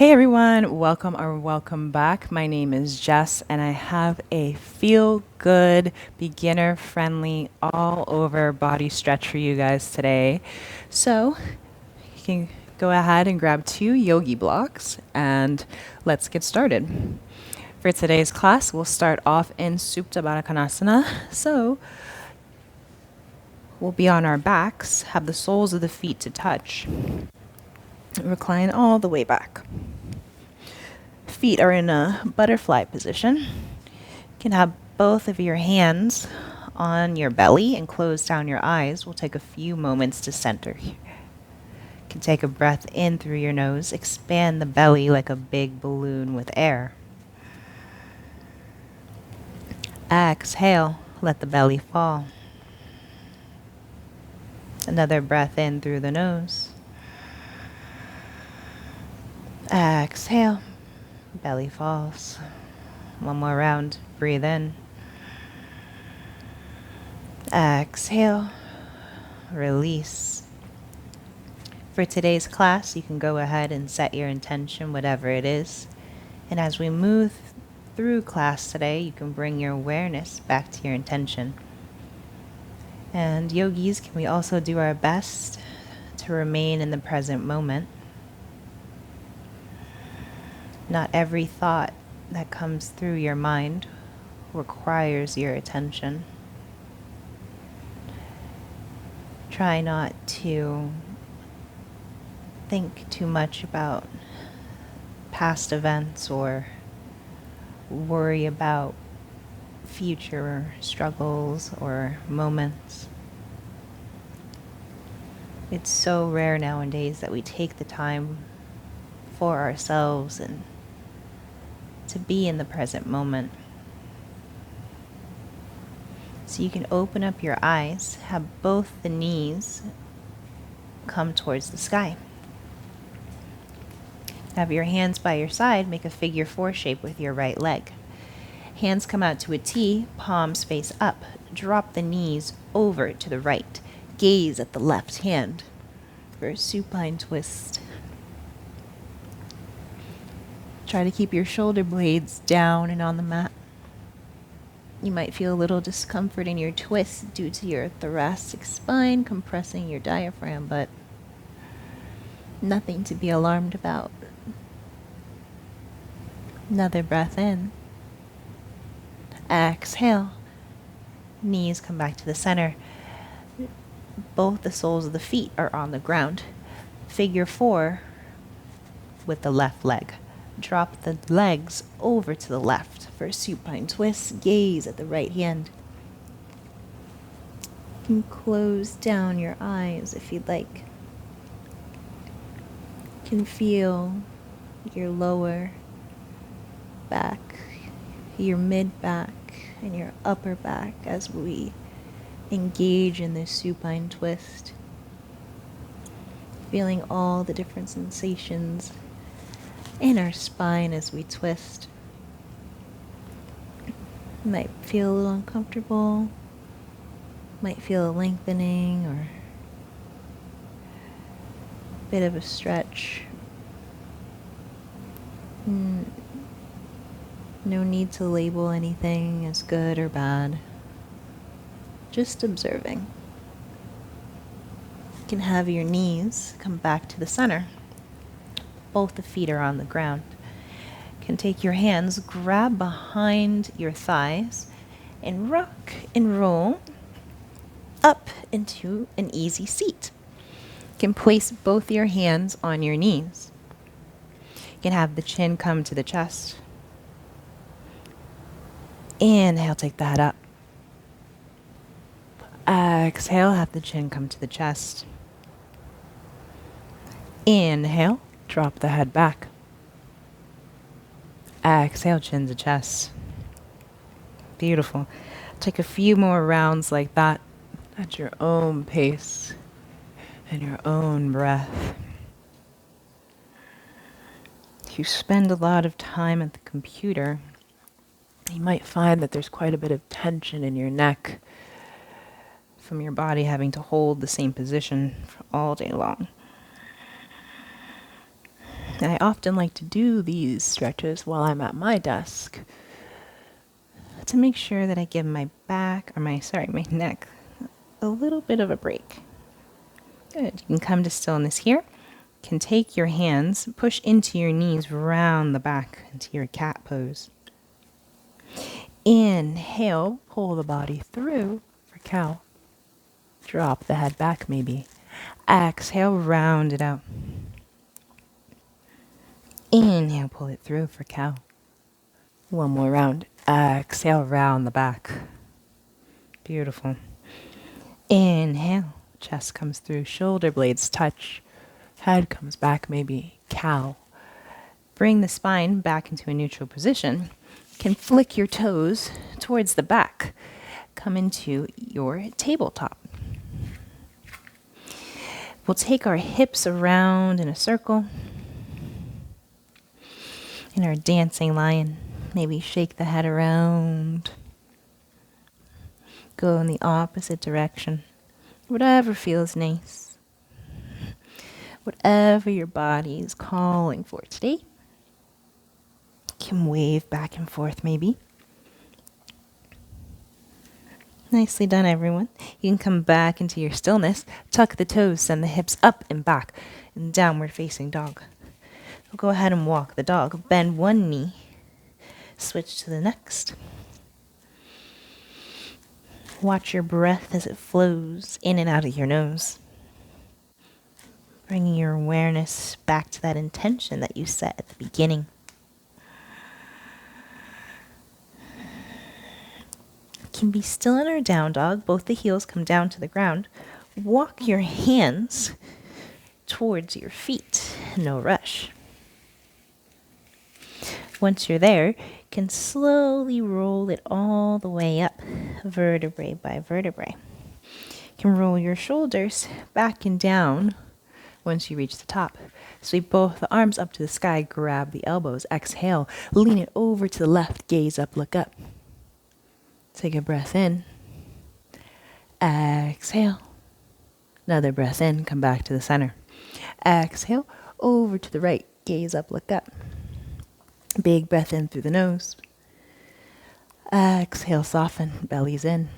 Hey everyone, welcome or welcome back. My name is Jess and I have a feel good, beginner friendly, all over body stretch for you guys today. So you can go ahead and grab 2 yogi blocks and let's get started. For today's class, we'll start off in Supta Baddha Konasana. So we'll be on our backs, have the soles of the feet to touch, recline all the way back. Feet are in a butterfly position. You can have both of your hands on your belly and close down your eyes. We'll take a few moments to center. You can take a breath in through your nose, expand the belly like a big balloon with air. Exhale, let the belly fall. Another breath in through the nose. Exhale, belly falls. One more round, breathe in. Exhale, release. For today's class, you can go ahead and set your intention, whatever it is. And as we move through class today, you can bring your awareness back to your intention. And yogis, can we also do our best to remain in the present moment? Not every thought that comes through your mind requires your attention. Try not to think too much about past events or worry about future struggles or moments. It's so rare nowadays that we take the time for ourselves and to be in the present moment. So you can open up your eyes, have both the knees come towards the sky. Have your hands by your side, make a figure 4 shape with your right leg. Hands come out to a T, palms face up. Drop the knees over to the right. Gaze at the left hand for a supine twist. Try to keep your shoulder blades down and on the mat. You might feel a little discomfort in your twist due to your thoracic spine compressing your diaphragm, but nothing to be alarmed about. Another breath in. Exhale. Knees come back to the center. Both the soles of the feet are on the ground. Figure 4 with the left leg. Drop the legs over to the left for a supine twist. Gaze at the right hand. You can close down your eyes if you'd like. You can feel your lower back, your mid back, and your upper back as we engage in this supine twist. Feeling all the different sensations in our spine as we twist. You might feel a little uncomfortable, might feel a lengthening or a bit of a stretch. No need to label anything as good or bad. Just observing. You can have your knees come back to the center. Both the feet are on the ground. You can take your hands, grab behind your thighs, and rock and roll up into an easy seat. You can place both your hands on your knees. You can have the chin come to the chest. Inhale, take that up. Exhale, have the chin come to the chest. Inhale, drop the head back. Exhale, chin to chest. Beautiful. Take a few more rounds like that at your own pace and your own breath. If you spend a lot of time at the computer, you might find that there's quite a bit of tension in your neck from your body having to hold the same position for all day long. And I often like to do these stretches while I'm at my desk to make sure that I give my my neck a little bit of a break. Good. You can come to stillness here. You can take your hands, push into your knees, round the back into your cat pose. Inhale, pull the body through for cow. Drop the head back maybe. Exhale, round it out. Inhale, pull it through for cow. One more round. Exhale, round the back. Beautiful. Inhale, chest comes through, shoulder blades touch, head comes back, maybe cow. Bring the spine back into a neutral position. You can flick your toes towards the back. Come into your tabletop. We'll take our hips around in a circle. In our dancing lion, maybe shake the head around. Go in the opposite direction. Whatever feels nice. Whatever your body is calling for today. You can wave back and forth maybe. Nicely done, everyone. You can come back into your stillness. Tuck the toes, send the hips up and back. And downward facing dog. We'll go ahead and walk the dog. Bend one knee. Switch to the next. Watch your breath as it flows in and out of your nose. Bringing your awareness back to that intention that you set at the beginning. You can be still in our down dog. Both the heels come down to the ground. Walk your hands towards your feet. No rush. Once you're there, you can slowly roll it all the way up, vertebrae by vertebrae. You can roll your shoulders back and down once you reach the top. Sweep both the arms up to the sky, grab the elbows, exhale, lean it over to the left, gaze up, look up. Take a breath in, exhale. Another breath in, come back to the center. Exhale, over to the right, gaze up, look up. Big breath in through the nose. Exhale, soften, belly's in.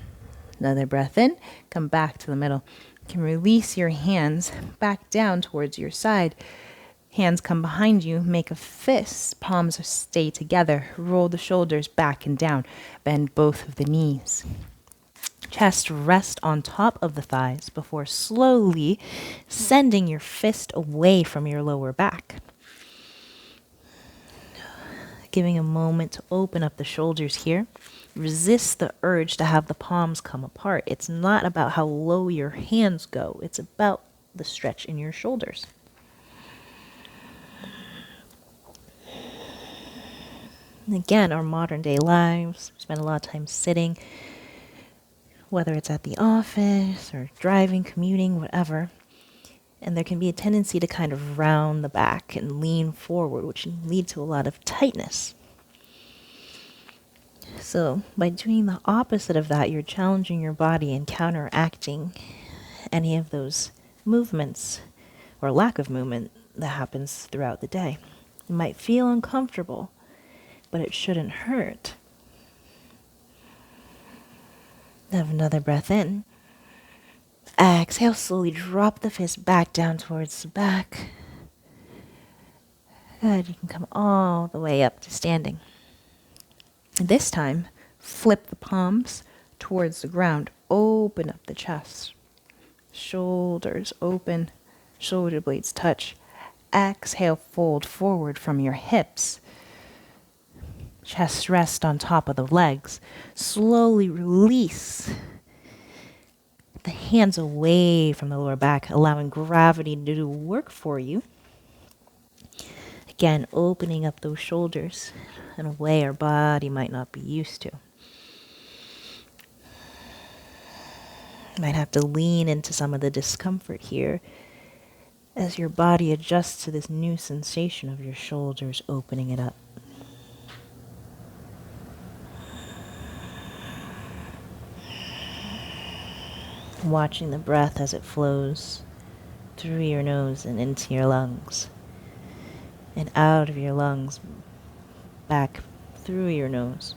Another breath in, come back to the middle. You can release your hands back down towards your side. Hands come behind you, make a fist, palms stay together. Roll the shoulders back and down. Bend both of the knees. Chest rest on top of the thighs before slowly sending your fist away from your lower back. Giving a moment to open up the shoulders here. Resist the urge to have the palms come apart. It's not about how low your hands go. It's about the stretch in your shoulders. And again, our modern day lives, we spend a lot of time sitting, whether it's at the office or driving, commuting, whatever. And there can be a tendency to kind of round the back and lean forward, which can lead to a lot of tightness. So by doing the opposite of that, you're challenging your body and counteracting any of those movements or lack of movement that happens throughout the day. It might feel uncomfortable, but it shouldn't hurt. Have another breath in. Exhale, slowly drop the fist back down towards the back. Good, you can come all the way up to standing. This time, flip the palms towards the ground. Open up the chest. Shoulders open, shoulder blades touch. Exhale, fold forward from your hips. Chest rest on top of the legs. Slowly release the hands away from the lower back, allowing gravity to do work for you. Again, opening up those shoulders in a way our body might not be used to. Might have to lean into some of the discomfort here as your body adjusts to this new sensation of your shoulders opening it up. Watching the breath as it flows through your nose and into your lungs. and out of your lungs, back through your nose.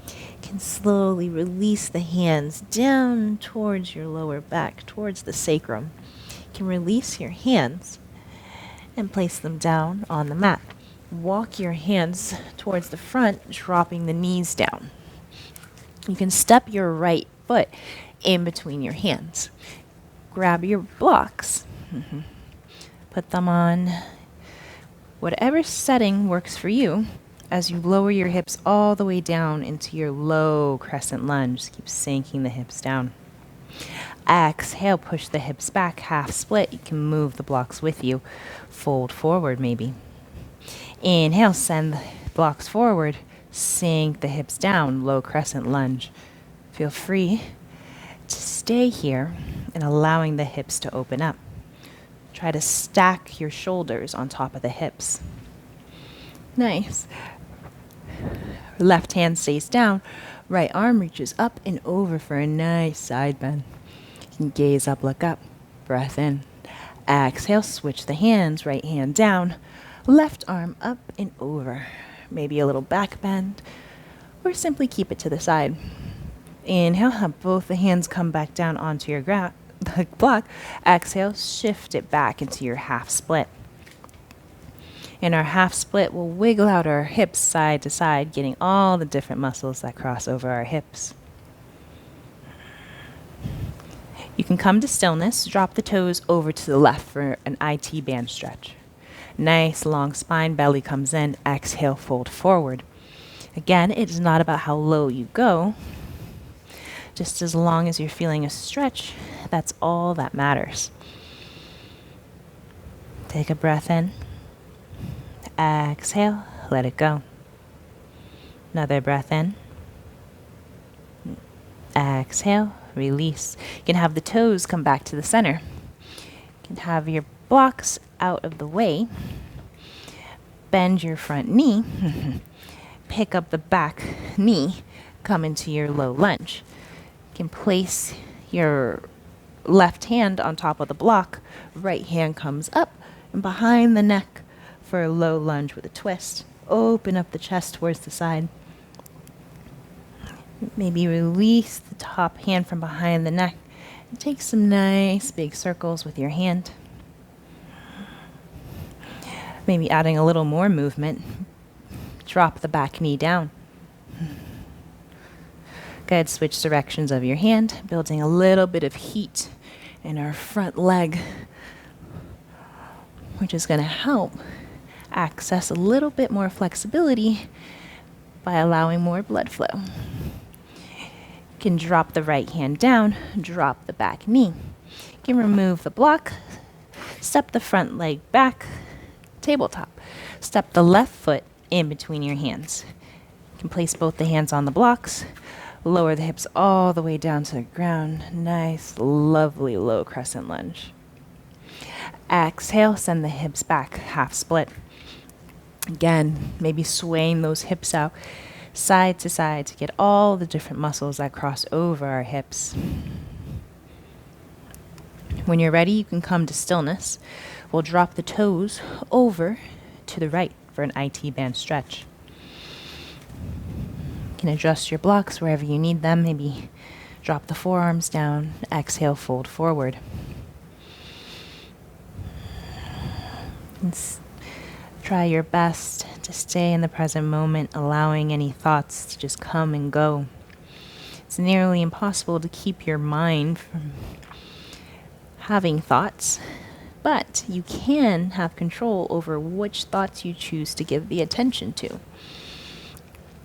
You can slowly release the hands down towards your lower back, towards the sacrum. You can release your hands and place them down on the mat. Walk your hands towards the front, dropping the knees down. You can step your right foot in between your hands. Grab your blocks. Put them on whatever setting works for you as you lower your hips all the way down into your low crescent lunge. Just keep sinking the hips down. Exhale, push the hips back, half split. You can move the blocks with you. Fold forward maybe. Inhale, send the blocks forward. Sink the hips down, low crescent lunge. Feel free to stay here and allowing the hips to open up. Try to stack your shoulders on top of the hips. Nice. Left hand stays down. Right arm reaches up and over for a nice side bend. You can gaze up, look up. Breath in. Exhale, switch the hands. Right hand down. Left arm up and over. Maybe a little back bend, or simply keep it to the side. Inhale, have both the hands come back down onto your block. Exhale, shift it back into your half split. In our half split, we'll wiggle out our hips side to side, getting all the different muscles that cross over our hips. You can come to stillness, drop the toes over to the left for an IT band stretch. Nice long spine, belly comes in, exhale, fold forward. Again, it is not about how low you go. Just as long as you're feeling a stretch, that's all that matters. Take a breath in. Exhale, let it go. Another breath in. Exhale, release. You can have the toes come back to the center. You can have your blocks out of the way. Bend your front knee. Pick up the back knee. Come into your low lunge. You can place your left hand on top of the block. Right hand comes up and behind the neck for a low lunge with a twist. Open up the chest towards the side. Maybe release the top hand from behind the neck and take some nice big circles with your hand. Maybe adding a little more movement. Drop the back knee down. Good, switch directions of your hand, building a little bit of heat in our front leg, which is going to help access a little bit more flexibility by allowing more blood flow. You can drop the right hand down, drop the back knee. You can remove the block, step the front leg back, tabletop. Step the left foot in between your hands. You can place both the hands on the blocks, lower the hips all the way down to the ground. Nice, lovely low crescent lunge. Exhale, send the hips back, half split. Again, maybe swaying those hips out side to side to get all the different muscles that cross over our hips. When you're ready, you can come to stillness. We'll drop the toes over to the right for an IT band stretch. You can adjust your blocks wherever you need them. Maybe drop the forearms down. Exhale, fold forward. Try your best to stay in the present moment, allowing any thoughts to just come and go. It's nearly impossible to keep your mind from having thoughts, but you can have control over which thoughts you choose to give the attention to.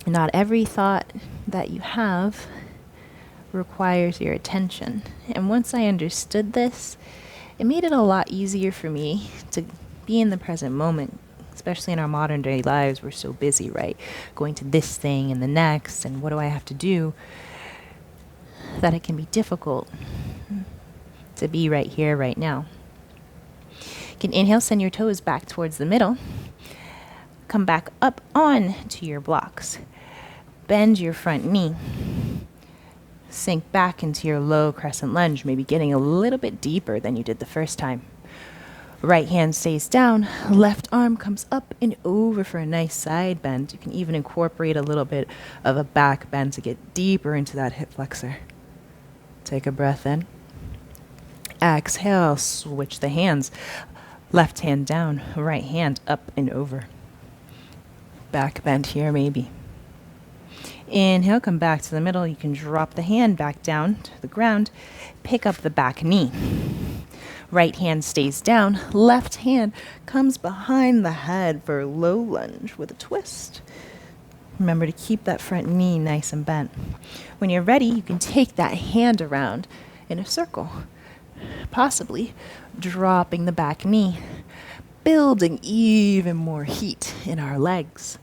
Not every thought that you have requires your attention. And once I understood this, it made it a lot easier for me to be in the present moment, especially in our modern day lives. We're so busy, right? Going to this thing and the next, and what do I have to do? That it can be difficult to be right here, right now. You can inhale, send your toes back towards the middle. Come back up on to your blocks. Bend your front knee. Sink back into your low crescent lunge, maybe getting a little bit deeper than you did the first time. Right hand stays down, left arm comes up and over for a nice side bend. You can even incorporate a little bit of a back bend to get deeper into that hip flexor. Take a breath in. Exhale, switch the hands. Left hand down, right hand up and over. Back bend here maybe. Inhale, come back to the middle. You can drop the hand back down to the ground. Pick up the back knee. Right hand stays down. Left hand comes behind the head for a low lunge with a twist. Remember to keep that front knee nice and bent. When you're ready, you can take that hand around in a circle, possibly dropping the back knee, building even more heat in our legs.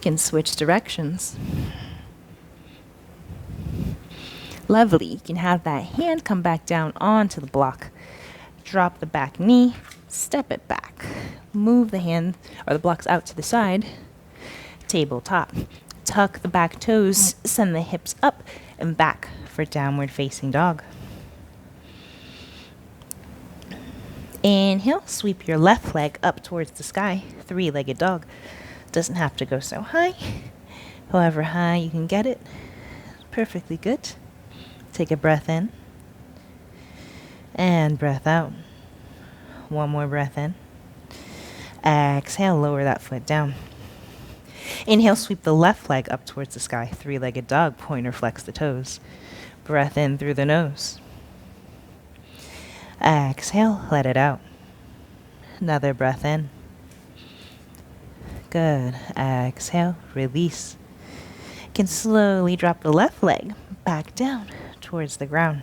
Can switch directions. Lovely. You can have that hand come back down onto the block. Drop the back knee, step it back. Move the hand or the blocks out to the side. Tabletop. Tuck the back toes, send the hips up and back for downward facing dog. Inhale, sweep your left leg up towards the sky, three-legged dog. Doesn't have to go so high. However high you can get it. Perfectly good. Take a breath in. And breath out. One more breath in. Exhale, lower that foot down. Inhale, sweep the left leg up towards the sky. Three-legged dog, pointer flex the toes. Breath in through the nose. Exhale, let it out. Another breath in. Good. Exhale, release. You can slowly drop the left leg back down towards the ground.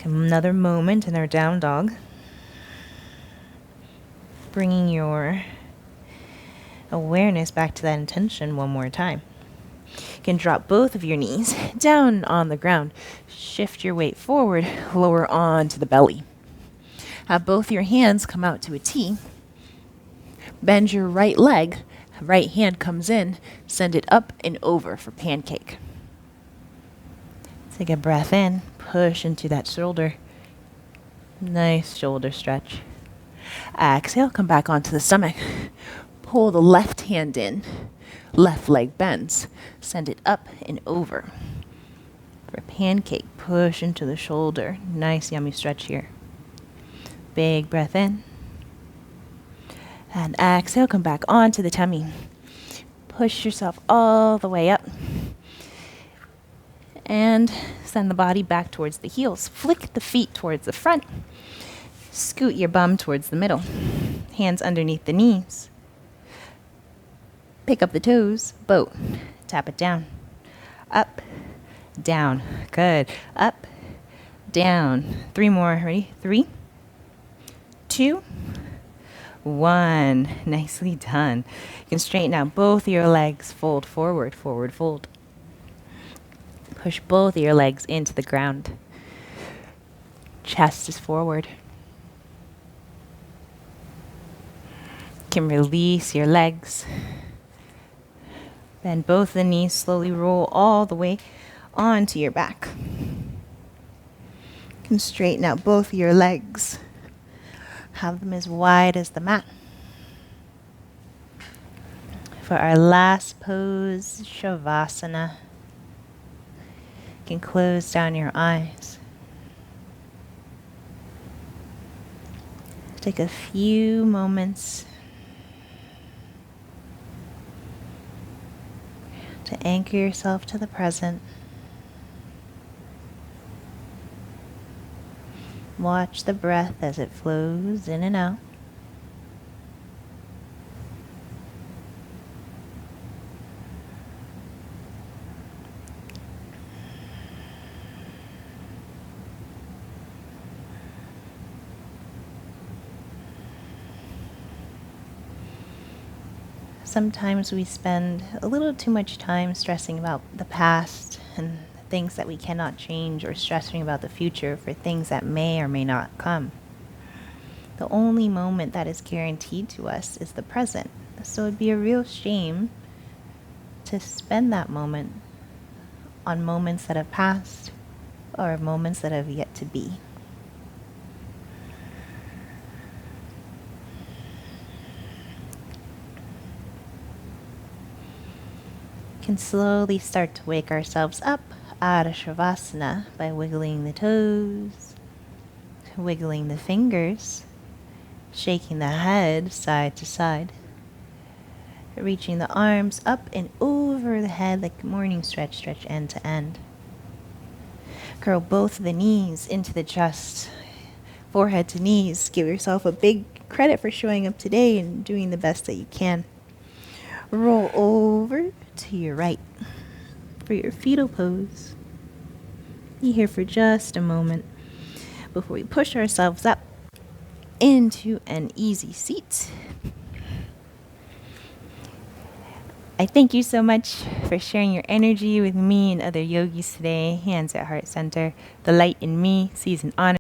Another moment in our down dog. Bringing your awareness back to that intention one more time. You can drop both of your knees down on the ground. Shift your weight forward, lower onto the belly. Have both your hands come out to a T. Bend your right leg, right hand comes in, send it up and over for pancake. Take a breath in, push into that shoulder. Nice shoulder stretch. Exhale, come back onto the stomach. Pull the left hand in, left leg bends, send it up and over. For pancake, push into the shoulder. Nice yummy stretch here. Big breath in. And exhale, come back onto the tummy. Push yourself all the way up. And send the body back towards the heels. Flick the feet towards the front. Scoot your bum towards the middle. Hands underneath the knees. Pick up the toes, boat. Tap it down. Up, down. Good. Up, down. Three more. Ready? 3, 2, 1. Nicely done. You can straighten out both your legs. Fold forward, forward fold. Push both of your legs into the ground. Chest is forward. You can release your legs. Bend both the knees, slowly roll all the way onto your back. You can straighten out both of your legs. Have them as wide as the mat. For our last pose, Shavasana. You can close down your eyes. Take a few moments to anchor yourself to the present. Watch the breath as it flows in and out. Sometimes we spend a little too much time stressing about the past and things that we cannot change, or stressing about the future for things that may or may not come. The only moment that is guaranteed to us is the present. So it'd be a real shame to spend that moment on moments that have passed or moments that have yet to be. Can slowly start to wake ourselves up out of Shavasana by wiggling the toes, wiggling the fingers, shaking the head side to side, reaching the arms up and over the head like morning stretch, stretch end to end. Curl both the knees into the chest, forehead to knees. Give yourself a big credit for showing up today and doing the best that you can. Roll over to your right for your fetal pose. Be here for just a moment before we push ourselves up into an easy seat. I thank you so much for sharing your energy with me and other yogis today. Hands at Heart Center. The light in me sees and honors